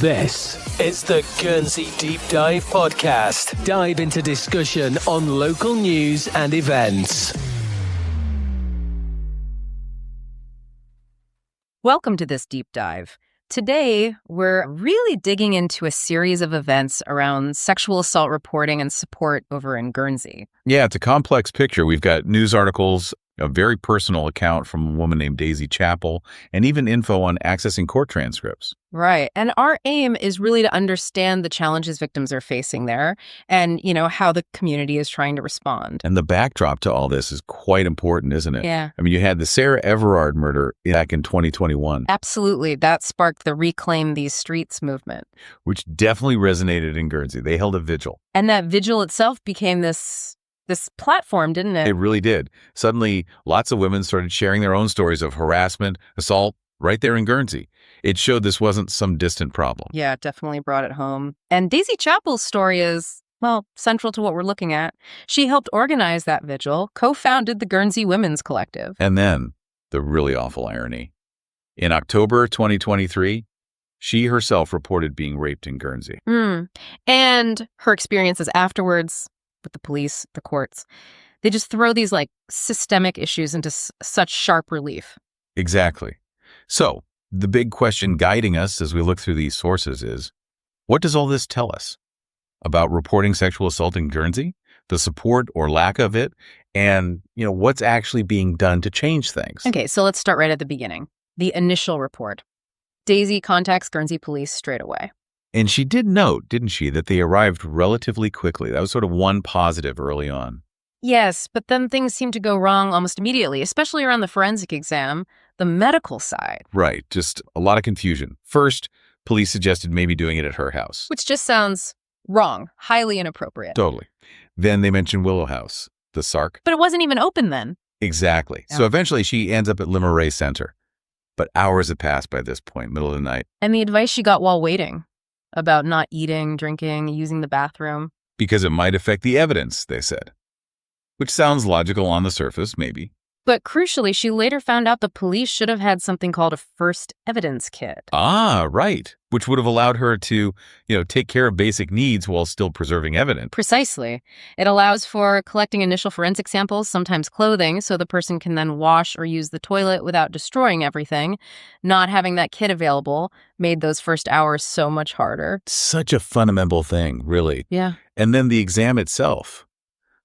This is the Guernsey Deep Dive podcast. Dive into discussion on local news and events. Welcome to this deep dive. Today, we're really digging into a series of events around sexual assault reporting and support over in Guernsey. Yeah, it's a complex picture. We've got news articles, a very personal account from a woman named Daisy Chappell, and even info on accessing court transcripts. Right. And our aim is really to understand the challenges victims are facing there and, how the community is trying to respond. And the backdrop to all this is quite important, isn't it? Yeah. I mean, you had the Sarah Everard murder back in 2021. Absolutely. That sparked the Reclaim These Streets movement. Which definitely resonated in Guernsey. They held a vigil. And that vigil itself became this platform, didn't it? It really did. Suddenly, lots of women started sharing their own stories of harassment, assault, right there in Guernsey. It showed this wasn't some distant problem. Yeah, it definitely brought it home. And Daisy Chappell's story is, central to what we're looking at. She helped organize that vigil, co-founded the Guernsey Women's Collective. And then, the really awful irony. In October 2023, she herself reported being raped in Guernsey. And her experiences afterwards with the police, the courts, they just throw these systemic issues into such sharp relief. Exactly. So, the big question guiding us as we look through these sources is, what does all this tell us about reporting sexual assault in Guernsey, the support or lack of it, and, what's actually being done to change things? Okay, so let's start right at the beginning. The initial report. Daisy contacts Guernsey police straight away. And she did note, didn't she, that they arrived relatively quickly. That was sort of one positive early on. Yes, but then things seemed to go wrong almost immediately, especially around the forensic exam, the medical side. Right, just a lot of confusion. First, police suggested maybe doing it at her house. Which just sounds wrong, highly inappropriate. Totally. Then they mentioned Willow House, the Sark. But it wasn't even open then. Exactly. Yeah. So eventually she ends up at Le Marais Center. But hours had passed by this point, middle of the night. And the advice she got while waiting about not eating, drinking, using the bathroom. Because it might affect the evidence, they said. Which sounds logical on the surface, maybe. But crucially, she later found out the police should have had something called a first evidence kit. Ah, right. Which would have allowed her to, take care of basic needs while still preserving evidence. Precisely. It allows for collecting initial forensic samples, sometimes clothing, so the person can then wash or use the toilet without destroying everything. Not having that kit available made those first hours so much harder. Such a fundamental thing, really. Yeah. And then the exam itself.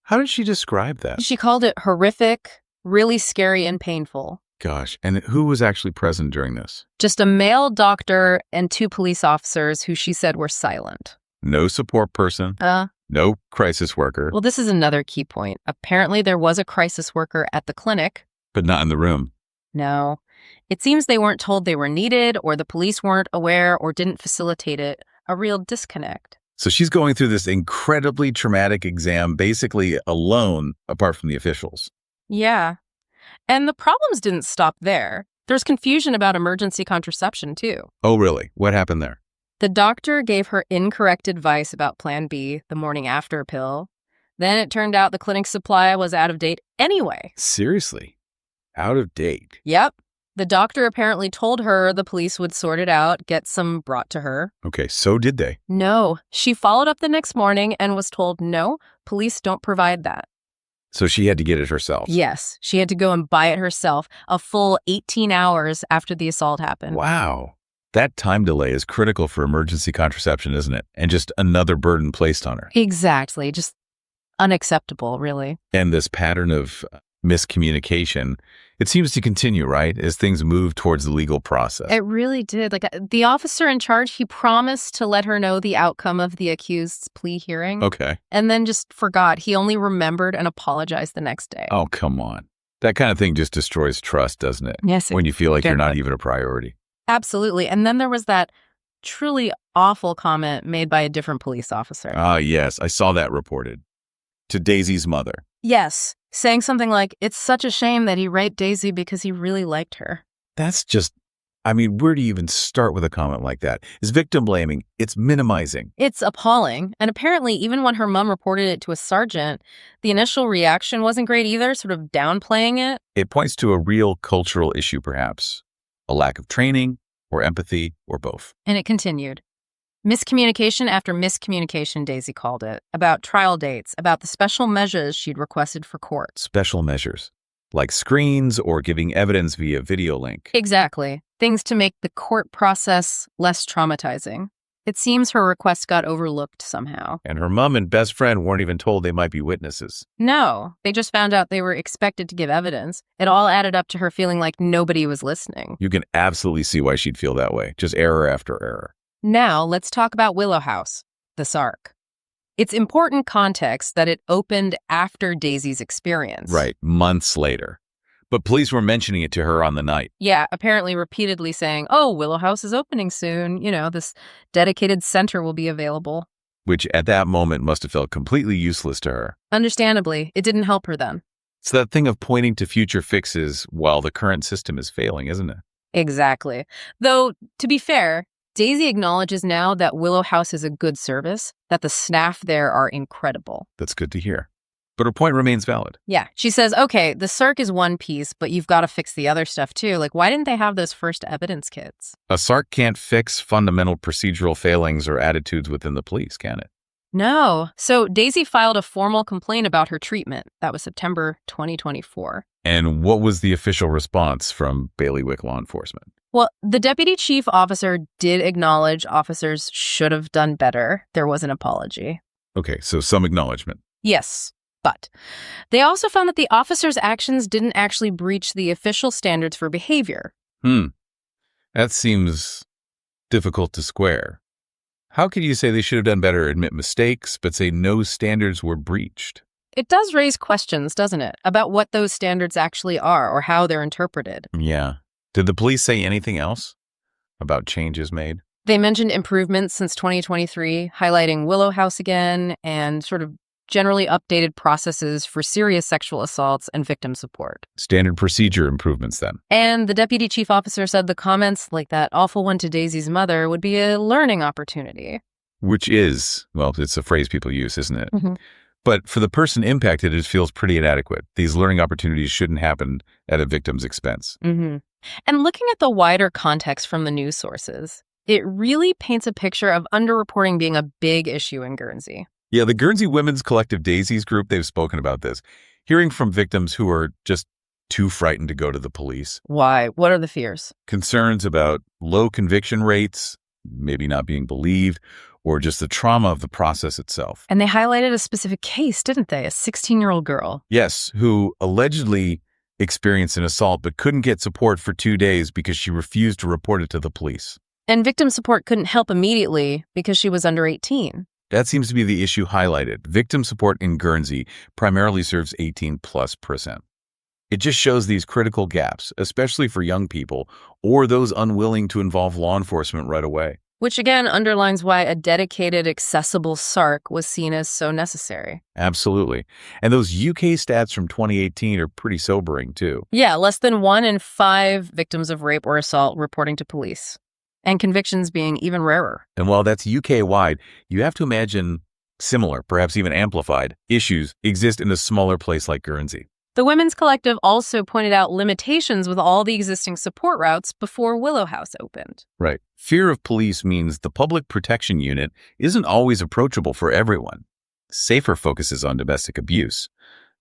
How did she describe that? She called it horrific, really scary and painful. Gosh, and who was actually present during this? Just a male doctor and 2 police officers who she said were silent. No support person. No crisis worker. Well, this is another key point. Apparently, there was a crisis worker at the clinic. But not in the room. No. It seems they weren't told they were needed, or the police weren't aware or didn't facilitate it. A real disconnect. So she's going through this incredibly traumatic exam, basically alone, apart from the officials. Yeah. And the problems didn't stop there. There's confusion about emergency contraception, too. Oh, really? What happened there? The doctor gave her incorrect advice about Plan B, the morning after pill. Then it turned out the clinic's supply was out of date anyway. Seriously? Out of date? Yep. The doctor apparently told her the police would sort it out, get some brought to her. Okay, so did they? No. She followed up the next morning and was told, no, police don't provide that. So she had to get it herself? Yes. She had to go and buy it herself a full 18 hours after the assault happened. Wow. That time delay is critical for emergency contraception, isn't it? And just another burden placed on her. Exactly. Just unacceptable, really. And this pattern of miscommunication, it seems to continue, right, as things move towards the legal process. It really did. The officer in charge, he promised to let her know the outcome of the accused's plea hearing. Okay. And then just forgot. He only remembered and apologized the next day. Oh, come on. That kind of thing just destroys trust, doesn't it? Yes. When you feel like you're not does. even a priority. Absolutely. And then there was that truly awful comment made by a different police officer. Ah, yes. I saw that reported. To Daisy's mother. Yes. Saying something like, it's such a shame that he raped Daisy because he really liked her. That's just, where do you even start with a comment like that? It's victim blaming. It's minimizing. It's appalling. And apparently, even when her mom reported it to a sergeant, the initial reaction wasn't great either, sort of downplaying it. It points to a real cultural issue, perhaps. A lack of training, or empathy, or both. And it continued. Miscommunication after miscommunication, Daisy called it, about trial dates, about the special measures she'd requested for court. Special measures, like screens or giving evidence via video link. Exactly. Things to make the court process less traumatizing. It seems her request got overlooked somehow. And her mom and best friend weren't even told they might be witnesses. No, they just found out they were expected to give evidence. It all added up to her feeling like nobody was listening. You can absolutely see why she'd feel that way. Just error after error. Now, let's talk about Willow House, the Sark. It's important context that it opened after Daisy's experience. Right, months later. But police were mentioning it to her on the night. Yeah, apparently repeatedly saying, oh, Willow House is opening soon. You know, this dedicated center will be available. Which at that moment must have felt completely useless to her. Understandably, it didn't help her then. It's that thing of pointing to future fixes while the current system is failing, isn't it? Exactly. Though, to be fair, Daisy acknowledges now that Willow House is a good service, that the staff there are incredible. That's good to hear. But her point remains valid. Yeah. She says, okay, the Sark is one piece, but you've got to fix the other stuff too. Like, why didn't they have those first evidence kits? A Sark can't fix fundamental procedural failings or attitudes within the police, can it? No. So Daisy filed a formal complaint about her treatment. That was September 2024. And what was the official response from bailiwick law enforcement? Well, the deputy chief officer did acknowledge officers should have done better. There was an apology. Okay, so some acknowledgement. Yes, but they also found that the officers' actions didn't actually breach the official standards for behavior. That seems difficult to square. How could you say they should have done better, admit mistakes, but say no standards were breached? It does raise questions, doesn't it, about what those standards actually are or how they're interpreted. Yeah. Did the police say anything else about changes made? They mentioned improvements since 2023, highlighting Willow House again and sort of generally updated processes for serious sexual assaults and victim support. Standard procedure improvements then. And the deputy chief officer said the comments like that awful one to Daisy's mother would be a learning opportunity. Which is, well, it's a phrase people use, isn't it? Mm-hmm. But for the person impacted, it feels pretty inadequate. These learning opportunities shouldn't happen at a victim's expense. Mm-hmm. And looking at the wider context from the news sources, it really paints a picture of underreporting being a big issue in Guernsey. Yeah, the Guernsey Women's Collective Daisy's group, they've spoken about this. Hearing from victims who are just too frightened to go to the police. Why? What are the fears? Concerns about low conviction rates, maybe not being believed, or just the trauma of the process itself. And they highlighted a specific case, didn't they? A 16-year-old girl. Yes, who allegedly experienced an assault but couldn't get support for 2 days because she refused to report it to the police. And victim support couldn't help immediately because she was under 18. That seems to be the issue highlighted. Victim support in Guernsey primarily serves 18+%. It just shows these critical gaps, especially for young people or those unwilling to involve law enforcement right away. Which again underlines why a dedicated, accessible SARC was seen as so necessary. Absolutely. And those UK stats from 2018 are pretty sobering, too. Yeah, less than 1 in 5 victims of rape or assault reporting to police. And convictions being even rarer. And while that's UK-wide, you have to imagine similar, perhaps even amplified, issues exist in a smaller place like Guernsey. The Women's Collective also pointed out limitations with all the existing support routes before Willow House opened. Right. Fear of police means the public protection unit isn't always approachable for everyone. SAFER focuses on domestic abuse.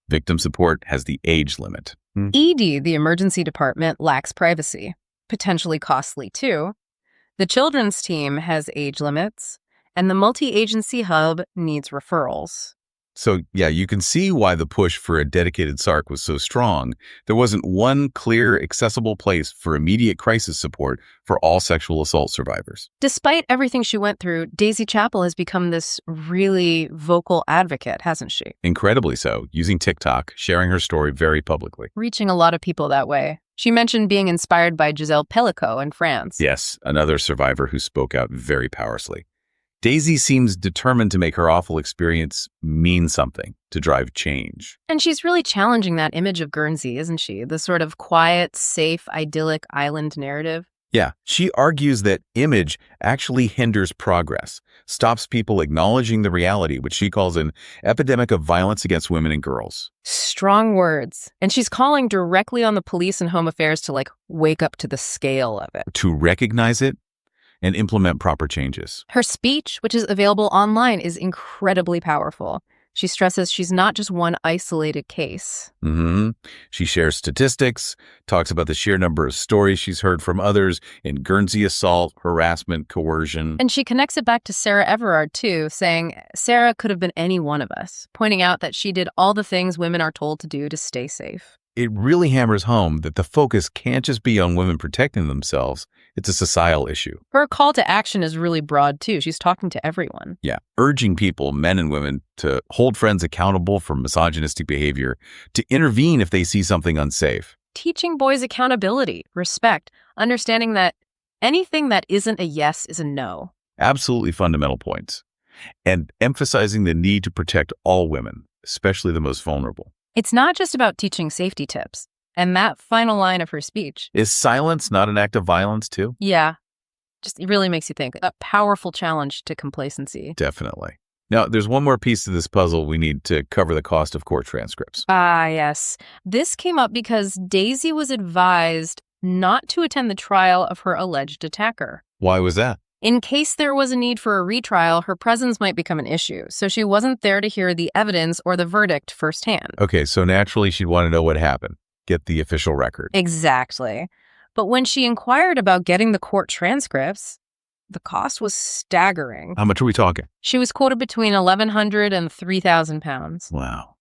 Victim support has the age limit. ED, the emergency department, lacks privacy. Potentially costly, too. The children's team has age limits, and the multi-agency hub needs referrals. So, yeah, you can see why the push for a dedicated SARC was so strong. There wasn't one clear, accessible place for immediate crisis support for all sexual assault survivors. Despite everything she went through, Daisy Chappell has become this really vocal advocate, hasn't she? Incredibly so, using TikTok, sharing her story very publicly. Reaching a lot of people that way. She mentioned being inspired by Giselle Pellicot in France. Yes, another survivor who spoke out very powerfully. Daisy seems determined to make her awful experience mean something, to drive change. And she's really challenging that image of Guernsey, isn't she? The sort of quiet, safe, idyllic island narrative. Yeah, she argues that image actually hinders progress, stops people acknowledging the reality, which she calls an epidemic of violence against women and girls. Strong words. And she's calling directly on the police and Home Affairs to, wake up to the scale of it. To recognize it and implement proper changes. Her speech, which is available online, is incredibly powerful. She stresses she's not just one isolated case. She shares statistics, talks about the sheer number of stories she's heard from others in Guernsey assault, harassment, coercion. And she connects it back to Sarah Everard, too, saying Sarah could have been any one of us, pointing out that she did all the things women are told to do to stay safe. It really hammers home that the focus can't just be on women protecting themselves. It's a societal issue. Her call to action is really broad, too. She's talking to everyone. Yeah, urging people, men and women, to hold friends accountable for misogynistic behavior, to intervene if they see something unsafe. Teaching boys accountability, respect, understanding that anything that isn't a yes is a no. Absolutely fundamental points. And emphasizing the need to protect all women, especially the most vulnerable. It's not just about teaching safety tips. And that final line of her speech. Is silence not an act of violence, too? Yeah. It really makes you think. A powerful challenge to complacency. Definitely. Now, there's one more piece to this puzzle. We need to cover the cost of court transcripts. Yes. This came up because Daisy was advised not to attend the trial of her alleged attacker. Why was that? In case there was a need for a retrial, her presence might become an issue, so she wasn't there to hear the evidence or the verdict firsthand. Okay, so naturally she'd want to know what happened, get the official record. Exactly. But when she inquired about getting the court transcripts, the cost was staggering. How much are we talking? She was quoted between £1,100 and £3,000. Wow.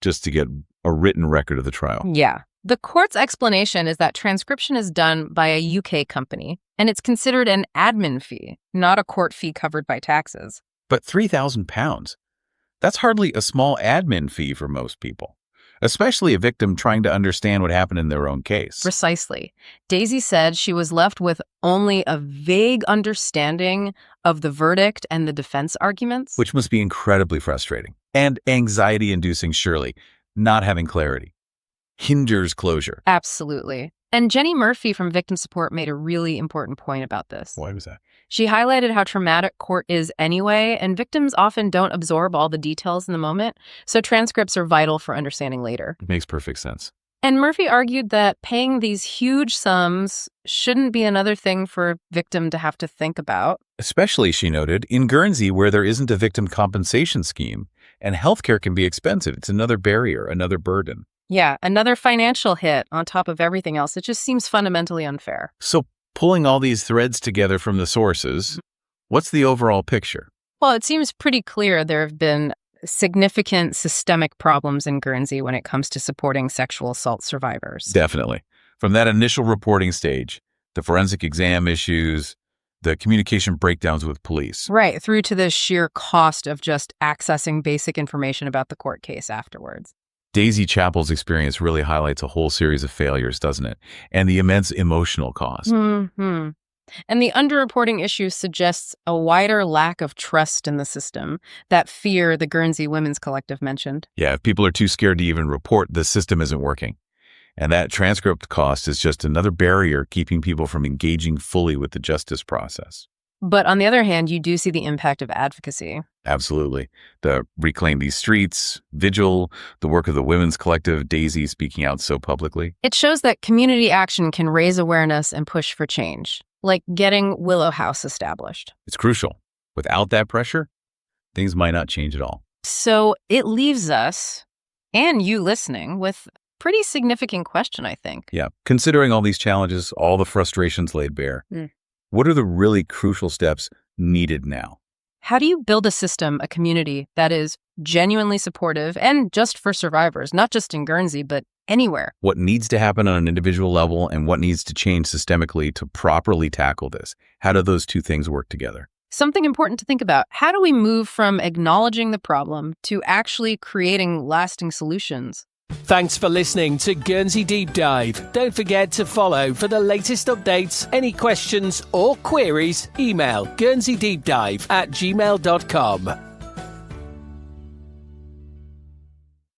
Just to get a written record of the trial. Yeah. The court's explanation is that transcription is done by a UK company, and it's considered an admin fee, not a court fee covered by taxes. But £3,000? That's hardly a small admin fee for most people, especially a victim trying to understand what happened in their own case. Precisely. Daisy said she was left with only a vague understanding of the verdict and the defense arguments. Which must be incredibly frustrating and anxiety-inducing, surely, not having clarity. Hinders closure. Absolutely. And Jenny Murphy from Victim Support made a really important point about this. Why was that? She highlighted how traumatic court is anyway, and victims often don't absorb all the details in the moment, so transcripts are vital for understanding later. It makes perfect sense. And Murphy argued that paying these huge sums shouldn't be another thing for a victim to have to think about. Especially, she noted, in Guernsey where there isn't a victim compensation scheme, and healthcare can be expensive. It's another barrier, another burden. Yeah, another financial hit on top of everything else. It just seems fundamentally unfair. So pulling all these threads together from the sources, what's the overall picture? Well, it seems pretty clear there have been significant systemic problems in Guernsey when it comes to supporting sexual assault survivors. Definitely. From that initial reporting stage, the forensic exam issues, the communication breakdowns with police. Right, through to the sheer cost of just accessing basic information about the court case afterwards. Daisy Chappell's experience really highlights a whole series of failures, doesn't it? And the immense emotional cost. Mm-hmm. And the underreporting issue suggests a wider lack of trust in the system, that fear the Guernsey Women's Collective mentioned. Yeah, if people are too scared to even report, the system isn't working. And that transcript cost is just another barrier keeping people from engaging fully with the justice process. But on the other hand, you do see the impact of advocacy. Absolutely. The Reclaim These Streets, Vigil, the work of the Women's Collective, Daisy speaking out so publicly. It shows that community action can raise awareness and push for change, like getting Willow House established. It's crucial. Without that pressure, things might not change at all. So it leaves us, and you listening, with a pretty significant question, I think. Yeah. Considering all these challenges, all the frustrations laid bare, what are the really crucial steps needed now? How do you build a system, a community that is genuinely supportive and just for survivors, not just in Guernsey, but anywhere? What needs to happen on an individual level and what needs to change systemically to properly tackle this? How do those two things work together? Something important to think about. How do we move from acknowledging the problem to actually creating lasting solutions? Thanks for listening to Guernsey Deep Dive. Don't forget to follow for the latest updates. Any questions or queries, email guernseydeepdive@gmail.com.